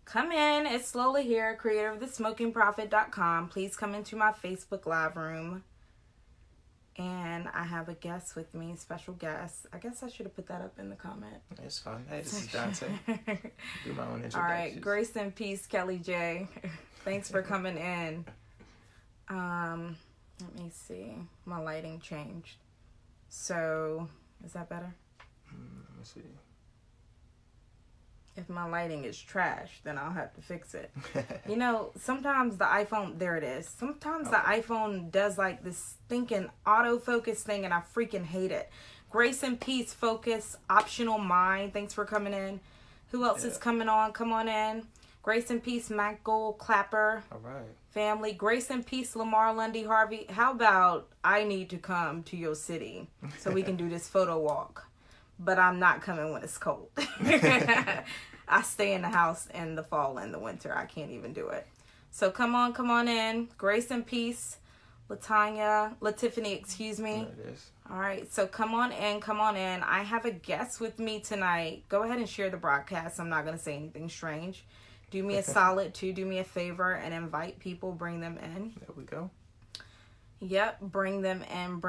Come in. It's Lola here, creator of thesmokingprophet.com. Please come into my Facebook live room. And I have a guest with me, special guest. I guess I should have put that up in the comment. It's fine. Hey, this is Dante. Do my own introductions. All right. Grace and peace, Kelly J. Thanks for coming in. Let me see. My lighting changed. So, is that better? Let me see. If my lighting is trash, then I'll have to fix it. You know, sometimes the iPhone, there it is. Sometimes the iPhone does like this thinking autofocus thing, and I freaking hate it. Grace and peace, focus, optional mind. Thanks for coming in. Who else is coming on? Come on in. Grace and peace, Michael Clapper. All right. Family. Grace and peace, Lamar Lundy Harvey. How about I need to come to your city so we can do this photo walk? But I'm not coming when it's cold. I stay in the house in the fall and the winter. I can't even do it. So come on in. Grace and peace. Tiffany, excuse me. There it is. All right, so come on in. I have a guest with me tonight. Go ahead and share the broadcast. I'm not going to say anything strange. Do me a solid, too. Do me a favor and invite people. Bring them in. There we go. Yep, bring them in.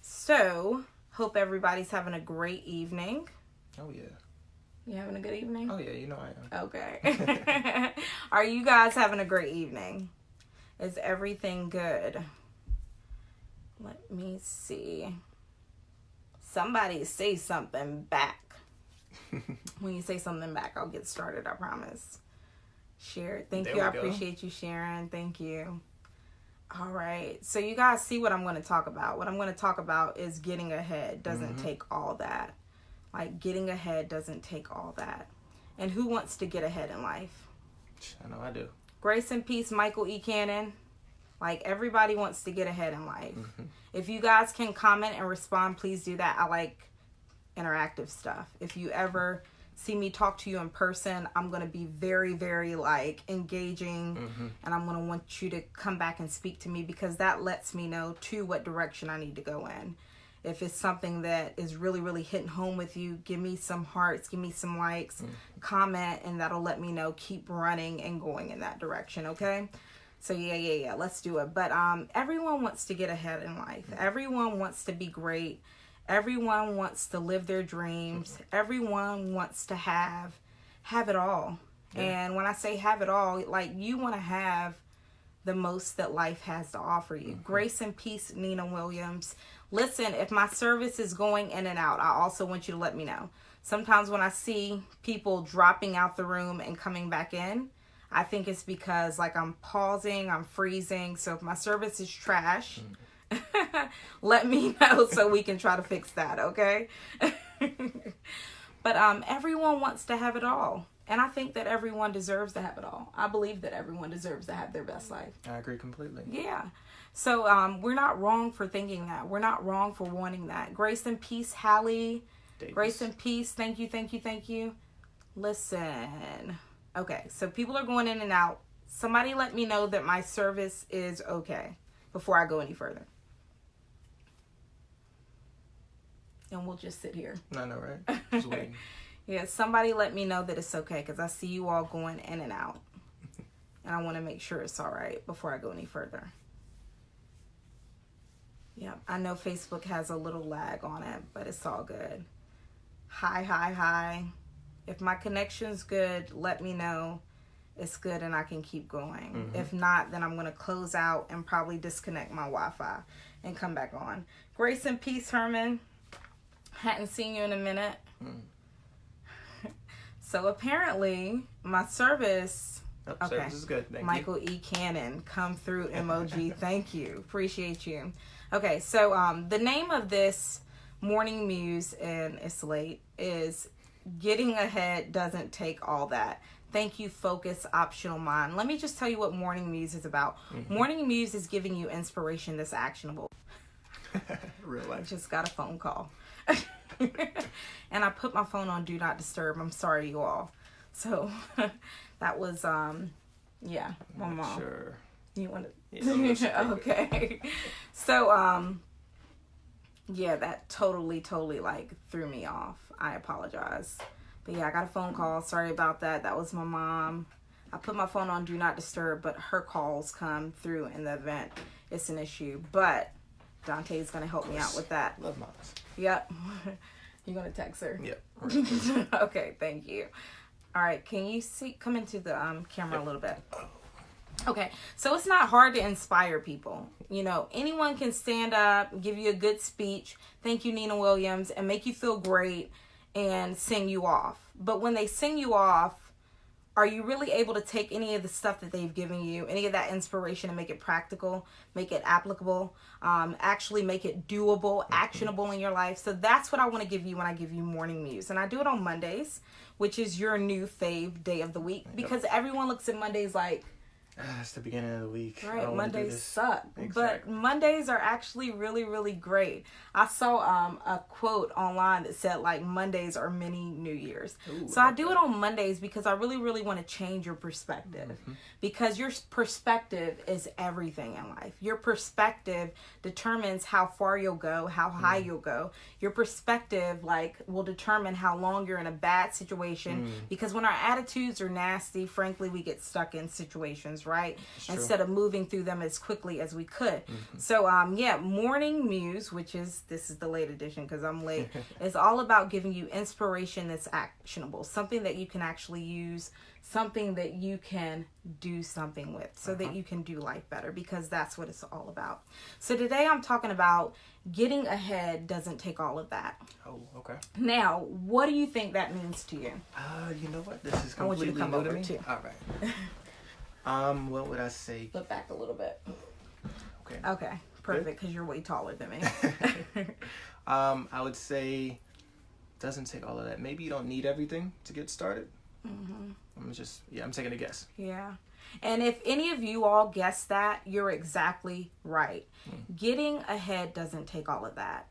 So, hope everybody's having a great evening. Oh, yeah. You having a good evening? Oh, yeah, you know I am. Okay. Are you guys having a great evening? Is everything good? Let me see. Somebody say something back. When you say something back, I'll get started, I promise. Share. Thank you. I appreciate you sharing. Thank you. All right. So you guys see what I'm going to talk about. What I'm going to talk about is getting ahead doesn't take all that. Like, getting ahead doesn't take all that. And who wants to get ahead in life? I know I do. Grace and peace, Michael E. Cannon. Like, everybody wants to get ahead in life. If you guys can comment and respond, please do that. I like interactive stuff. If you ever see me talk to you in person, I'm going to be very, very, like, engaging. And I'm going to want you to come back and speak to me, because that lets me know, too, what direction I need to go in. If it's something that is really, really hitting home with you, give me some hearts, give me some likes, comment, and that'll let me know, keep running and going in that direction, okay? So, yeah, let's do it. But everyone wants to get ahead in life. Everyone wants to be great. Everyone wants to live their dreams. Everyone wants to have it all. Yeah. And when I say have it all, like, you want to have the most that life has to offer you. Grace and peace, Nina Williams. Listen, if my service is going in and out, I also want you to let me know. Sometimes when I see people dropping out the room and coming back in, I think it's because, like, I'm pausing, I'm freezing. So if my service is trash, let me know so we can try to fix that, okay? But everyone wants to have it all. And I think that everyone deserves to have it all. I believe that everyone deserves to have their best life. I agree completely. Yeah. So we're not wrong for thinking that. We're not wrong for wanting that. Grace and peace, Hallie. Davis. Grace and peace. Thank you. Listen. Okay, so people are going in and out. Somebody let me know that my service is okay before I go any further. And we'll just sit here. I know, right? Just waiting. Yeah, somebody let me know that it's okay, because I see you all going in and out. And I want to make sure it's all right before I go any further. Yeah, I know Facebook has a little lag on it, but it's all good. Hi. If my connection's good, let me know it's good and I can keep going. If not, then I'm going to close out and probably disconnect my Wi-Fi and come back on. Grace and peace, Herman. Hadn't seen you in a minute. So apparently my service... Okay. Service is good. Thank Michael you. E. Cannon, come through emoji. Thank you. Appreciate you. Okay, so the name of this morning muse, and it's late, is Getting Ahead Doesn't Take All That. Thank you, focus, optional mind. Let me just tell you what Morning Muse is about. Morning Muse is giving you inspiration that's actionable. Real life. I just got a phone call. And I put my phone on Do Not Disturb. I'm sorry, you all. So that was, yeah, my mom. Sure. You want to? Yeah, okay. So, Yeah, that totally like threw me off. I apologize. But yeah, I got a phone call. Sorry about that. That was my mom. I put my phone on Do Not Disturb, but her calls come through in the event it's an issue. But Dante's going to help me out with that. Love moms. Yep. You're going to text her? Yep. Okay, thank you. All right, can you come into the camera a little bit? Okay, so it's not hard to inspire people. You know, anyone can stand up, give you a good speech, thank you, Nina Williams, and make you feel great and sing you off. But when they sing you off, are you really able to take any of the stuff that they've given you, any of that inspiration, and make it practical, make it applicable, actually make it doable, actionable in your life? So that's what I want to give you when I give you Morning Muse. And I do it on Mondays, which is your new fave day of the week, because everyone looks at Mondays like, it's the beginning of the week. Right, Mondays suck. Exactly. But Mondays are actually really, really great. I saw a quote online that said, like, Mondays are mini New Year's. Ooh, so I do it on Mondays because I really, really want to change your perspective. Mm-hmm. Because your perspective is everything in life. Your perspective determines how far you'll go, how high you'll go. Your perspective, like, will determine how long you're in a bad situation. Because when our attitudes are nasty, frankly, we get stuck in situations, right? Instead of moving through them as quickly as we could. So Morning Muse, this is the late edition because I'm late, is all about giving you inspiration that's actionable, something that you can actually use, something that you can do something with, so that you can do life better, because that's what it's all about. So today I'm talking about getting ahead doesn't take all of that. Oh, okay. Now, what do you think that means to you? You know what? This is completely I want you to come new over to me. too. All right. What would I say? Flip back a little bit. Okay. Okay, perfect, because you're way taller than me. I would say doesn't take all of that. Maybe you don't need everything to get started. I'm taking a guess. Yeah. And if any of you all guess that, you're exactly right. Getting ahead doesn't take all of that.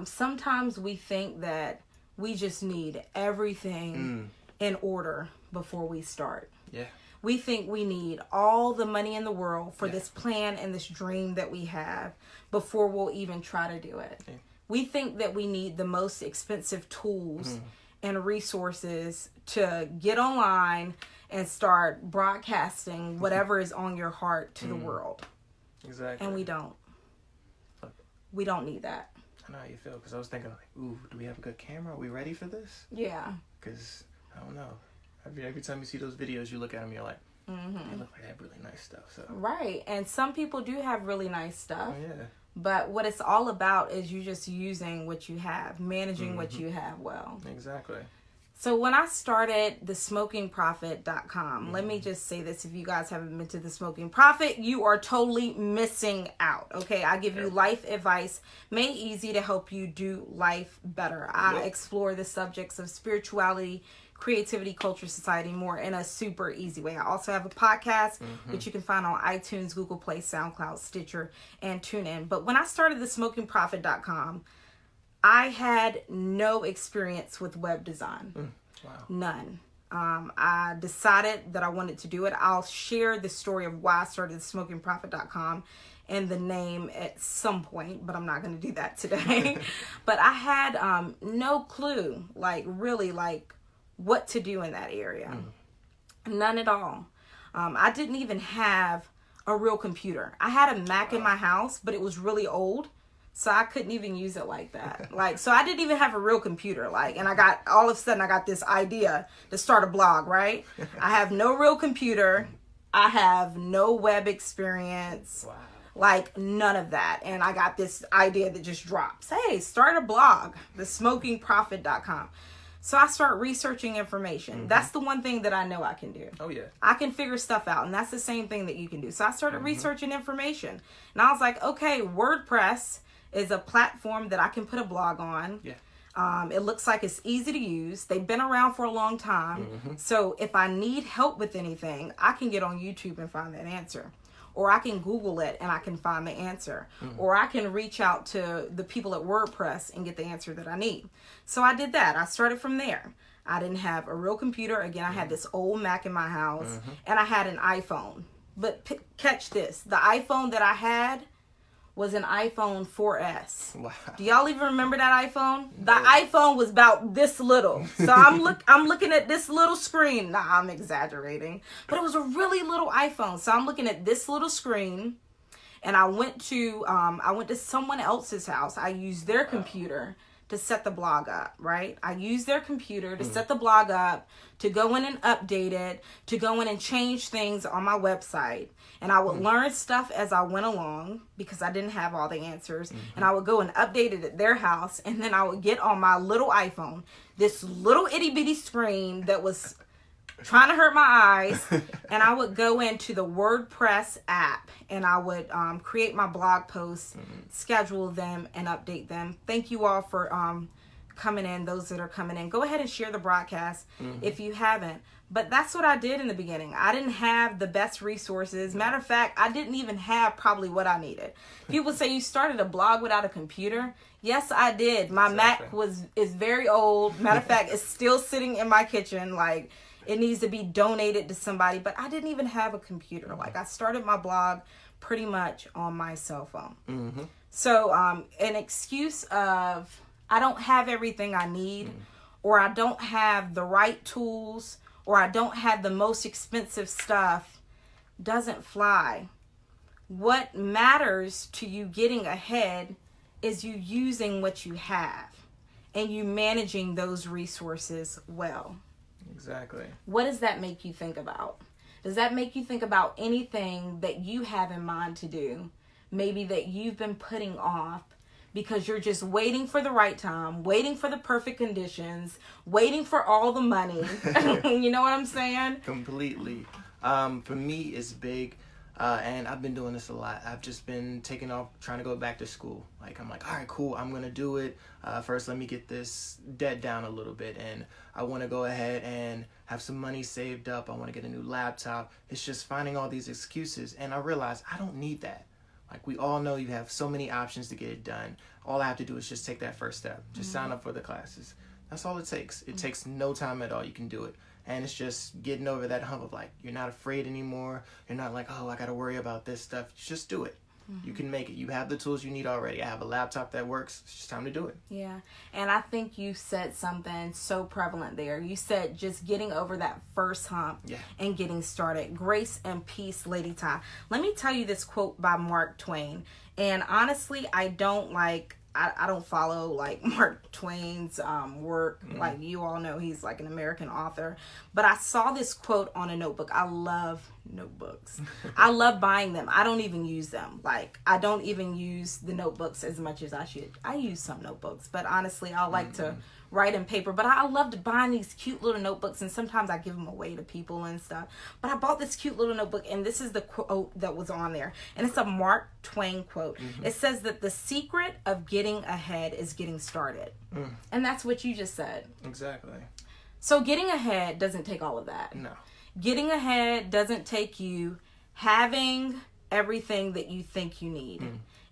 Sometimes we think that we just need everything in order before we start. Yeah. We think we need all the money in the world for this plan and this dream that we have before we'll even try to do it. Yeah. We think that we need the most expensive tools and resources to get online and start broadcasting whatever is on your heart to the world. Exactly. And we don't. We don't need that. I know how you feel, because I was thinking, like, ooh, do we have a good camera? Are we ready for this? Yeah. Because, I don't know. Every time you see those videos, you look at them, you're like, they look like they have really nice stuff. So. Right. And some people do have really nice stuff. Oh, yeah. But what it's all about is you just using what you have, managing what you have well. Exactly. So when I started thesmokingprophet.com, let me just say this. If you guys haven't been to The Smoking Prophet, you are totally missing out. Okay, I give you life advice made easy to help you do life better. I explore the subjects of spirituality, creativity, culture, society, more in a super easy way. I also have a podcast, which you can find on iTunes, Google Play, SoundCloud, Stitcher, and TuneIn. But when I started thesmokingprophet.com, I had no experience with web design. Wow. None. I decided that I wanted to do it. I'll share the story of why I started thesmokingprophet.com and the name at some point, but I'm not going to do that today. But I had no clue, really, what to do in that area. None at all. I didn't even have a real computer. I had a Mac in my house, but it was really old. So I couldn't even use it like that. So I didn't even have a real computer. And all of a sudden I got this idea to start a blog, right? I have no real computer. I have no web experience. Wow. None of that. And I got this idea that just drops. Hey, start a blog, thesmokingprophet.com. So I start researching information. That's the one thing that I know I can do. Oh, yeah. I can figure stuff out, and that's the same thing that you can do. So I started researching information. And I was like, okay, WordPress is a platform that I can put a blog on. Yeah. It looks like it's easy to use. They've been around for a long time. So if I need help with anything, I can get on YouTube and find that answer. Or I can Google it and I can find the answer. Or I can reach out to the people at WordPress and get the answer that I need. So I did that. I started from there. I didn't have a real computer. Again, I had this old Mac in my house. And I had an iPhone. But catch this. The iPhone that I had was an iPhone 4S. Wow. Do y'all even remember that iPhone? The iPhone was about this little. So I'm looking at this little screen. Nah, I'm exaggerating. But it was a really little iPhone. So I'm looking at this little screen, and I went to someone else's house. I used their computer to set the blog up, right? I used their computer to set the blog up, to go in and update it, to go in and change things on my website. And I would learn stuff as I went along because I didn't have all the answers. And I would go and update it at their house. And then I would get on my little iPhone, this little itty bitty screen that was trying to hurt my eyes, and I would go into the WordPress app and I would create my blog posts, schedule them, and update them. Thank you all for coming in, those that are coming in. Go ahead and share the broadcast if you haven't. But that's what I did in the beginning. I didn't have the best resources. Matter of fact, I didn't even have probably what I needed. People say you started a blog without a computer. Yes, I did. My Mac is very old. Matter of fact, it's still sitting in my kitchen. Like, it needs to be donated to somebody, but I didn't even have a computer. Like, I started my blog pretty much on my cell phone. So an excuse of I don't have everything I need, or I don't have the right tools, or I don't have the most expensive stuff doesn't fly. What matters to you getting ahead is you using what you have and you managing those resources well. Exactly. What does that make you think about? Does that make you think about anything that you have in mind to do? Maybe that you've been putting off because you're just waiting for the right time, waiting for the perfect conditions, waiting for all the money. You know what I'm saying? Completely. For me, it's big. And I've been doing this a lot. I've just been taking off, trying to go back to school. Like, I'm like, all right, cool, I'm going to do it. First, let me get this debt down a little bit. And I want to go ahead and have some money saved up. I want to get a new laptop. It's just finding all these excuses. And I realized I don't need that. Like, we all know you have so many options to get it done. All I have to do is just take that first step. Just sign up for the classes. That's all it takes. It takes no time at all. You can do it. And it's just getting over that hump of, like, you're not afraid anymore. You're not like, oh, I got to worry about this stuff. Just do it. You can make it. You have the tools you need already. I have a laptop that works. It's just time to do it. Yeah. And I think you said something so prevalent there. You said just getting over that first hump and getting started. Grace and peace, Lady Ty. Let me tell you this quote by Mark Twain. And honestly, I don't follow like Mark Twain's work. Like, you all know he's like an American author. But I saw this quote on a notebook. I love notebooks. I love buying them. I don't even use them. Like, I don't even use the notebooks as much as I should. I use some notebooks, but honestly, I like to write in paper. But I loved buying these cute little notebooks, and sometimes I give them away to people and stuff. But I bought this cute little notebook, and this is the quote that was on there. And it's a Mark Twain quote. It says that the secret of getting ahead is getting started. And that's what you just said. Exactly. So getting ahead doesn't take all of that. No. Getting ahead doesn't take you having everything that you think you need.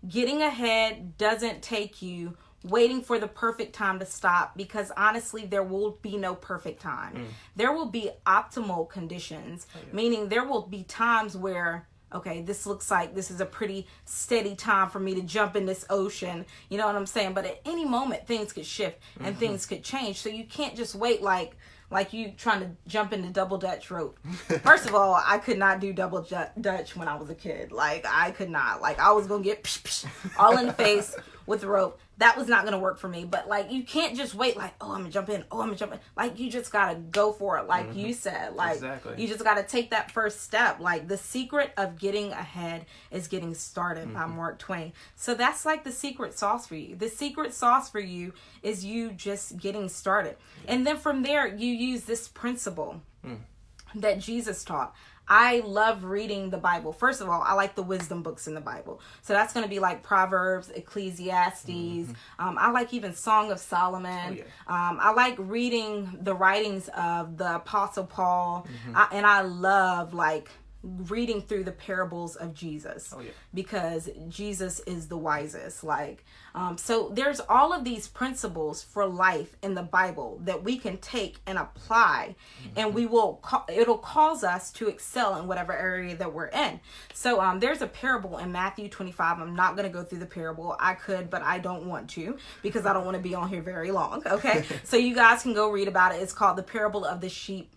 Getting ahead doesn't take you waiting for the perfect time to stop, because honestly, there will be no perfect time. There will be optimal conditions, meaning there will be times where, okay, this looks like this is a pretty steady time for me to jump in this ocean. You know what I'm saying? But at any moment, things could shift and things could change. So you can't just wait like you trying to jump into double Dutch rope. First of all, I could not do double Dutch when I was a kid. Like, I could not. Like, I was going to get all in the face with the rope. That was not going to work for me. But, like, you can't just wait like, oh, I'm going to jump in. Oh, I'm going to jump in. Like, you just got to go for it. Like you said, like, you just got to take that first step. Like, the secret of getting ahead is getting started by Mark Twain. So that's like the secret sauce for you. The secret sauce for you is you just getting started. And then from there, you use this principle that Jesus taught. I love reading the Bible. First of all, I like the wisdom books in the Bible. So that's going to be like Proverbs, Ecclesiastes. I like even Song of Solomon. I like reading the writings of the Apostle Paul. And I love like reading through the parables of Jesus. Oh, yeah. Because Jesus is the wisest. Like, so there's all of these principles for life in the Bible that we can take and apply, and it'll cause us to excel in whatever area that we're in. So there's a parable in Matthew 25. I'm not going to go through the parable. I could, but I don't want to, because I don't want to be on here very long. Okay. So you guys can go read about it. It's called the parable of the sheep.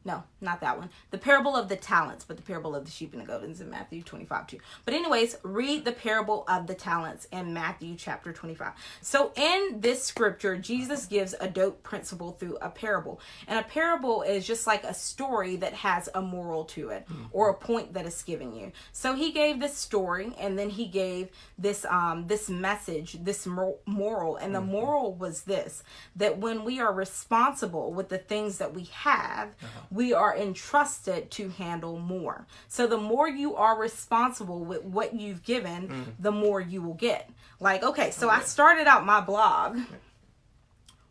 No, not that one. The parable of the talents, but the parable of the sheep and the goats is in Matthew 25 too. But anyways, read the parable of the talents in Matthew chapter 25. So in this scripture, Jesus gives a dope principle through a parable. And a parable is just like a story that has a moral to it, or a point that is given you. So he gave this story, and then he gave this this message, this moral. And the moral was this, that when we are responsible with the things that we have, we are entrusted to handle more. So the more you are responsible with what you've given, the more you will get. Like, okay, so I started out my blog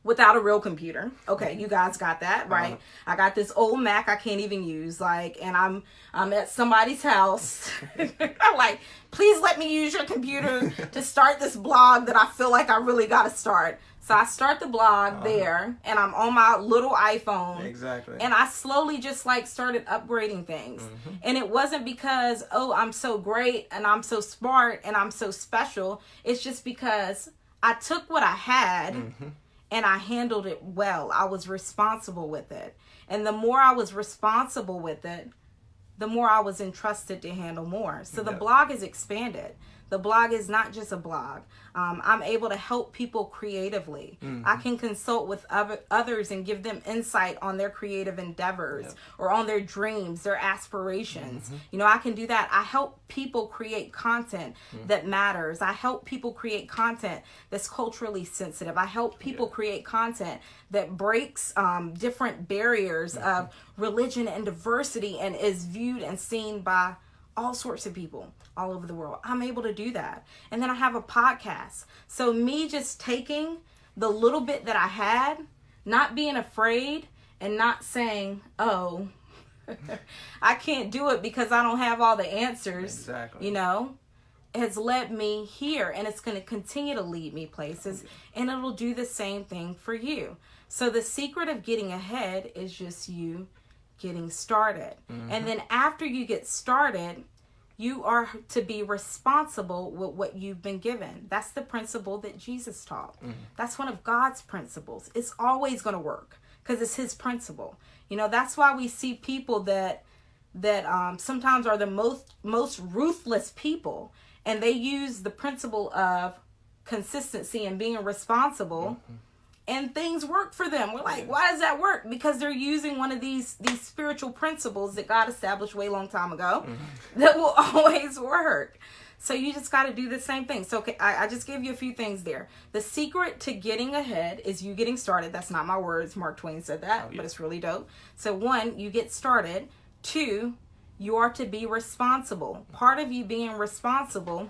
without a real computer. Okay, you guys got that, right? I got this old Mac I can't even use, like, and I'm at somebody's house. I'm like, please let me use your computer to start this blog that I feel like I really got to start. So I start the blog there, and I'm on my little iPhone. Exactly. And I slowly just like started upgrading things. And it wasn't because, oh, I'm so great and I'm so smart and I'm so special. It's just because I took what I had and I handled it well. I was responsible with it. And the more I was responsible with it, the more I was entrusted to handle more. So the blog is expanded. The blog is not just a blog. I'm able to help people creatively. I can consult with others and give them insight on their creative endeavors or on their dreams, their aspirations. You know, I can do that. I help people create content that matters. I help people create content that's culturally sensitive. I help people create content that breaks different barriers of religion and diversity and is viewed and seen by all sorts of people all over the world. I'm able to do that. And then I have a podcast. So me just taking the little bit that I had, not being afraid and not saying, oh, I can't do it because I don't have all the answers. Exactly. You know, has led me here, and it's going to continue to lead me places, and it'll do the same thing for you. So the secret of getting ahead is just you getting started. And then after you get started, you are to be responsible with what you've been given. That's the principle that Jesus taught. That's one of God's principles. It's always going to work because it's his principle. You know, that's why we see people that sometimes are the most ruthless people, and they use the principle of consistency and being responsible. And things work for them. We're like, why does that work? Because they're using one of these spiritual principles that God established way long time ago that will always work. So you just got to do the same thing. So okay, I just gave you a few things there. The secret to getting ahead is you getting started. That's not my words. Mark Twain said that, but it's really dope. So 1, you get started. 2, you are to be responsible. Part of you being responsible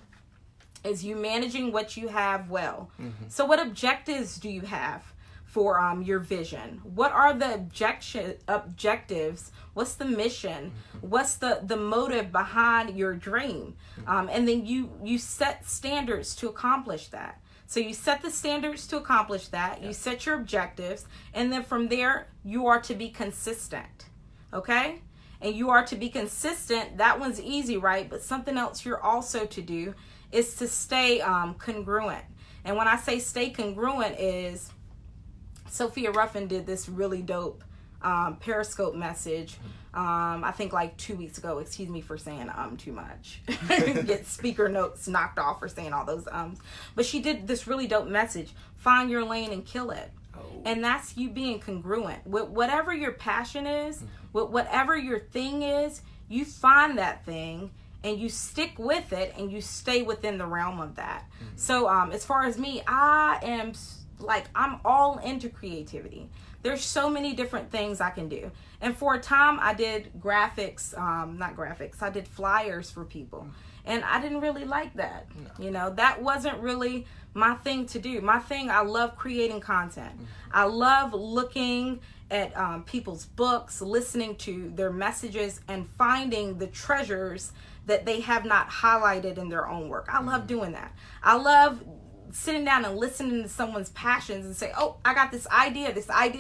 is you managing what you have well. So what objectives do you have for your vision? What are the objectives? What's the mission? What's the motive behind your dream? And then you set standards to accomplish that. So you set the standards to accomplish that. You set your objectives. And then from there, you are to be consistent. Okay? And you are to be consistent. That one's easy, right? But something else you're also to do is to stay congruent. And when I say stay congruent is, Sophia Ruffin did this really dope Periscope message, I think like 2 weeks ago. Excuse me for saying too much. Get speaker notes knocked off for saying all those But she did this really dope message. Find your lane and kill it. And that's you being congruent. With whatever your passion is, with whatever your thing is, you find that thing and you stick with it and you stay within the realm of that. So as far as me, I'm all into creativity. There's so many different things I can do. And for a time I did I did flyers for people. And I didn't really like that. No. You know, that wasn't really my thing to do. My thing, I love creating content. I love looking at people's books, listening to their messages, and finding the treasures that they have not highlighted in their own work. I love doing that. I love sitting down and listening to someone's passions and say, oh, I got this idea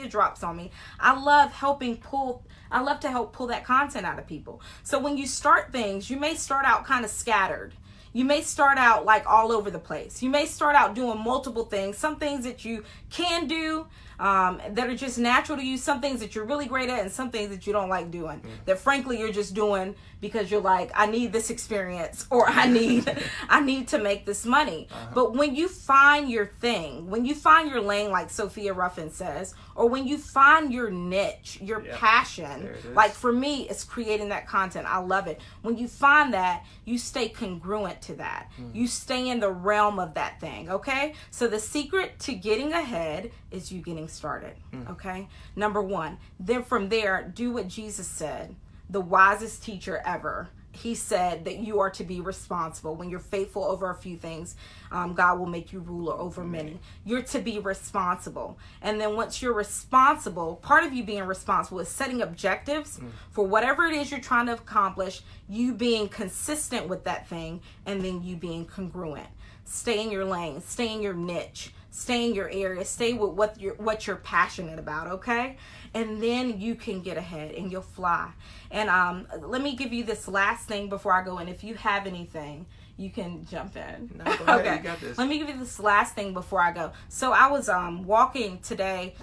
drops on me. I love to help pull that content out of people. So when you start things, you may start out kind of scattered. You may start out like all over the place. You may start out doing multiple things. Some things that you can do that are just natural to you. Some things that you're really great at, and some things that you don't like doing. That frankly you're just doing because you're like, I need this experience, or I need to make this money. But when you find your thing, when you find your lane, like Sophia Ruffin says, or when you find your niche, your passion, like for me, it's creating that content. I love it. When you find that, you stay congruent to that. You stay in the realm of that thing, okay? So the secret to getting ahead is you getting started, okay? Number one. Then from there, do what Jesus said, the wisest teacher ever. He said that you are to be responsible. When you're faithful over a few things, God will make you ruler over many. You're to be responsible. And then once you're responsible, part of you being responsible is setting objectives for whatever it is you're trying to accomplish, you being consistent with that thing, and then you being congruent. Stay in your lane, stay in your niche, stay in your area, stay with what you're passionate about, okay? And then you can get ahead and you'll fly. And let me give you this last thing before I go in. If you have anything, you can jump in. No, go ahead. Okay. You got this. Let me give you this last thing before I go. So I was walking today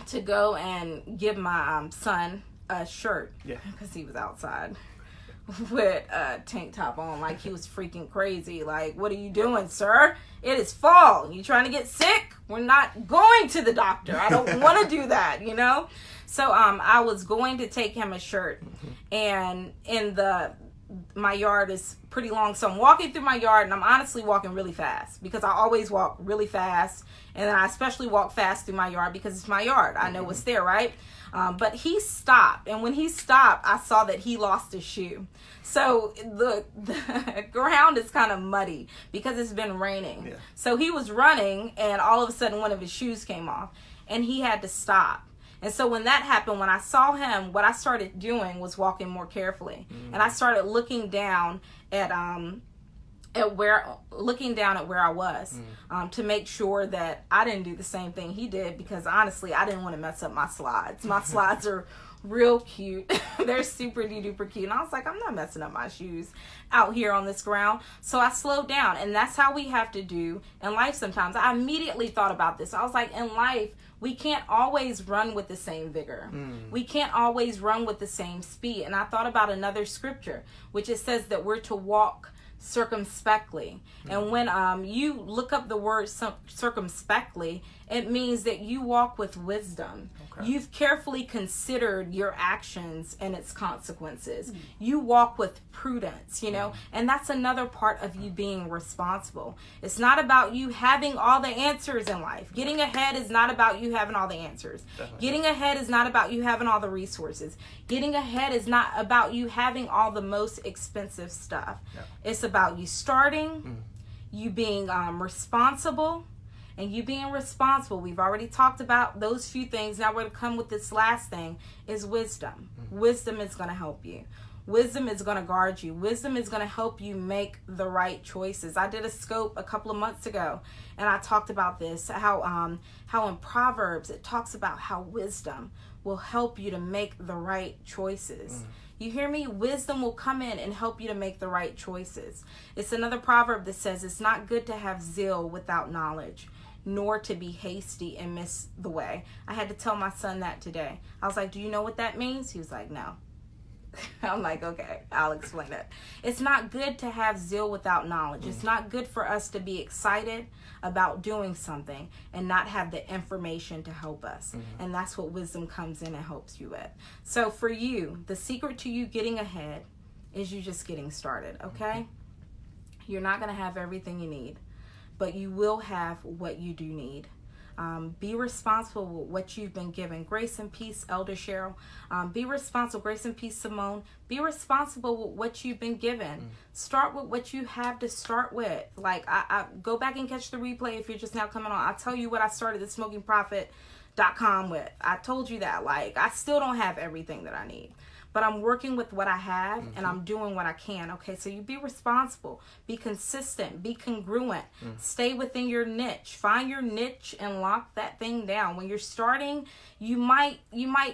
to go and give my son a shirt. Yeah. Because he was outside with a tank top on, like he was freaking crazy. Like, what are you doing, sir? It is fall. You trying to get sick? We're not going to the doctor. I don't want to do that, you know? So I was going to take him a shirt, and my yard is pretty long, so I'm walking through my yard, and I'm honestly walking really fast because I always walk really fast, and then I especially walk fast through my yard because it's my yard. I know what's there, right? But he stopped, and when he stopped, I saw that he lost his shoe. So the ground is kind of muddy because it's been raining. Yeah. So he was running, and all of a sudden one of his shoes came off, and he had to stop. And so when that happened, when I saw him, what I started doing was walking more carefully. And I started looking down at where I was to make sure that I didn't do the same thing he did, because honestly, I didn't want to mess up my slides. My slides are real cute. They're super duper cute. And I was like, I'm not messing up my shoes out here on this ground. So I slowed down, and that's how we have to do in life sometimes. I immediately thought about this. I was like, in life, we can't always run with the same vigor. We can't always run with the same speed. And I thought about another scripture, which it says that we're to walk circumspectly. And when you look up the word circumspectly, it means that you walk with wisdom. Okay. You've carefully considered your actions and its consequences. You walk with prudence, you know, and that's another part of you being responsible. It's not about you having all the answers in life. Getting ahead is not about you having all the answers. Definitely. Getting ahead is not about you having all the resources. Getting ahead is not about you having all the most expensive stuff. Yeah. It's about you starting, you being responsible, and you being responsible. We've already talked about those few things. Now we're going to come with this last thing, is wisdom. Wisdom is going to help you. Wisdom is going to guard you. Wisdom is going to help you make the right choices. I did a scope a couple of months ago, and I talked about this, how in Proverbs it talks about how wisdom will help you to make the right choices. You hear me? Wisdom will come in and help you to make the right choices. It's another proverb that says, it's not good to have zeal without knowledge, nor to be hasty and miss the way. I had to tell my son that today. I was like, do you know what that means? He was like, no. I'm like, okay, I'll explain it. It's not good to have zeal without knowledge. It's not good for us to be excited about doing something and not have the information to help us. And that's what wisdom comes in and helps you with. So for you, the secret to you getting ahead is you just getting started, okay? You're not going to have everything you need, but you will have what you do need. Be responsible with what you've been given. Grace and peace, Elder Cheryl. Be responsible. Grace and peace, Simone. Be responsible with what you've been given. Start with what you have to start with. Like, I go back and catch the replay if you're just now coming on. I'll tell you what I started the smoking prophet.com with. I told you that. Like, I still don't have everything that I need. But I'm working with what I have, and I'm doing what I can. Okay, so you be responsible, be consistent, be congruent, stay within your niche, find your niche and lock that thing down. When you're starting, you might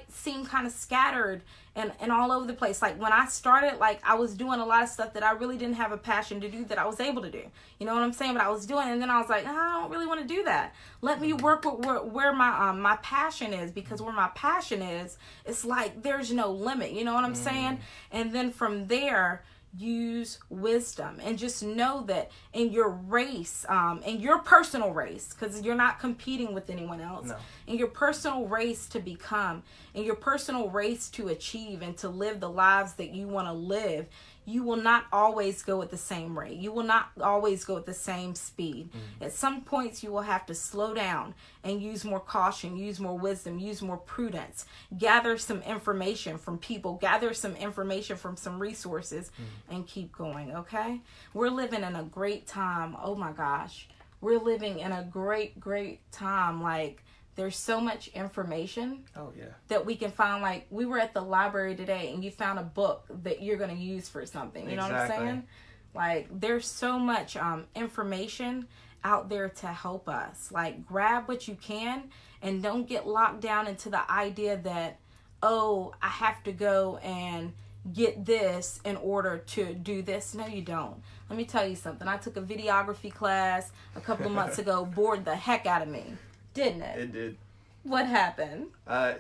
seem kind of scattered and all over the place. Like when I started, like I was doing a lot of stuff that I really didn't have a passion to do that I was able to do. You know what I'm saying? But I was doing, and then I was like, I don't really want to do that. Let me work with where my passion is, because where my passion is, it's like there's no limit. You know what I'm saying? And then from there, use wisdom, and just know that in your race, in your personal race, because you're not competing with anyone else, in your personal race to become, in your personal race to achieve and to live the lives that you want to live, you will not always go at the same rate. You will not always go at the same speed. At some points, you will have to slow down and use more caution, use more wisdom, use more prudence. Gather some information from people. Gather some information from some resources and keep going, okay? We're living in a great time. Oh, my gosh. We're living in a great, great time. Like, there's so much information that we can find. Like, we were at the library today, and you found a book that you're going to use for something. You know what I'm saying? Like, there's so much information out there to help us. Like, grab what you can, and don't get locked down into the idea that, oh, I have to go and get this in order to do this. No, you don't. Let me tell you something. I took a videography class a couple of months ago, bored the heck out of me. Didn't it? It did. What happened?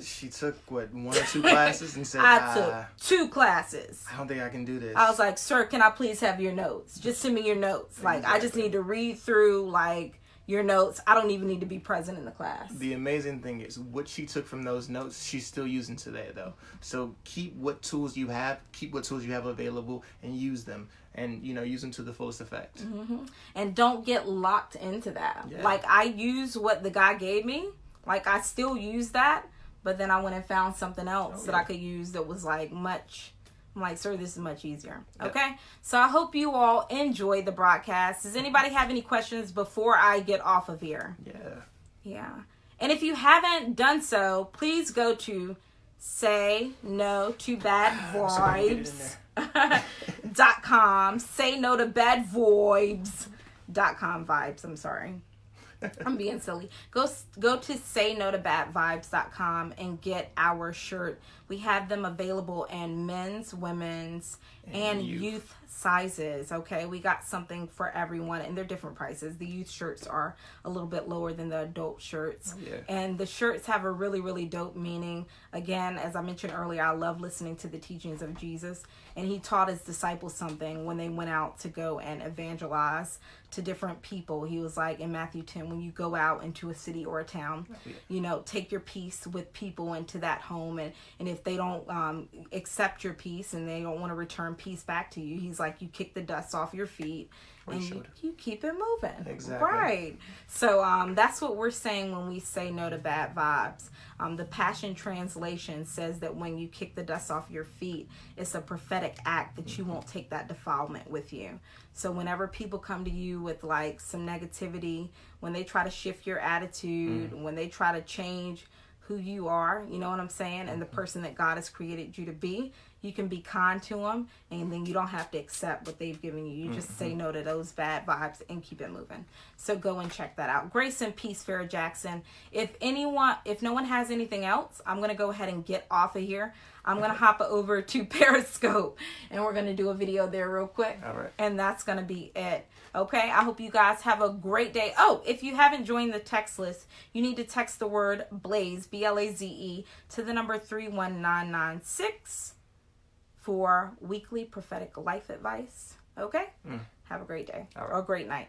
She took, 1 or 2 classes and said, I took 2 classes. I don't think I can do this. I was like, sir, can I please have your notes? Just send me your notes. Like, I just need to read through, like, your notes. I don't even need to be present in the class. The amazing thing is what she took from those notes, she's still using today, though. So keep what tools you have available, and use them. And, use them to the fullest effect. And don't get locked into that. Like, I use what the guy gave me. Like, I still use that. But then I went and found something else that I could use that was, like, much... I'm like, sir, this is much easier. Okay? So I hope you all enjoyed the broadcast. Does anybody have any questions before I get off of here? Yeah. And if you haven't done so, please go to Say No to Bad Vibes. .com. Say no to bad vibes.com. Vibes, I'm sorry. I'm being silly. Go to saynotobadvibes.com and get our shirt. We have them available in men's, women's, and youth sizes. Okay, we got something for everyone, and they're different prices. The youth shirts are a little bit lower than the adult shirts. And the shirts have a really, really dope meaning. Again, as I mentioned earlier, I love listening to the teachings of Jesus, and he taught his disciples something when they went out to go and evangelize to different people. He was like, in Matthew 10, when you go out into a city or a town, take your peace with people into that home, and if they don't accept your peace and they don't want to return peace back to you, he's like, you kick the dust off your feet and you keep it moving. Exactly. Right. So that's what we're saying when we say no to bad vibes. The Passion Translation says that when you kick the dust off your feet, it's a prophetic act that you won't take that defilement with you. So whenever people come to you with like some negativity, when they try to shift your attitude, when they try to change who you are, you know what I'm saying, and the person that God has created you to be, you can be kind to them, and then you don't have to accept what they've given you. You just say no to those bad vibes and keep it moving. So go and check that out. Grace and peace, Farrah Jackson. If no one has anything else, I'm going to go ahead and get off of here. I'm going to hop over to Periscope, and we're going to do a video there real quick. All right. And that's going to be it. Okay, I hope you guys have a great day. Oh, if you haven't joined the text list, you need to text the word BLAZE, BLAZE, to the number 31996 for weekly prophetic life advice. Okay? Have a great day or a great night.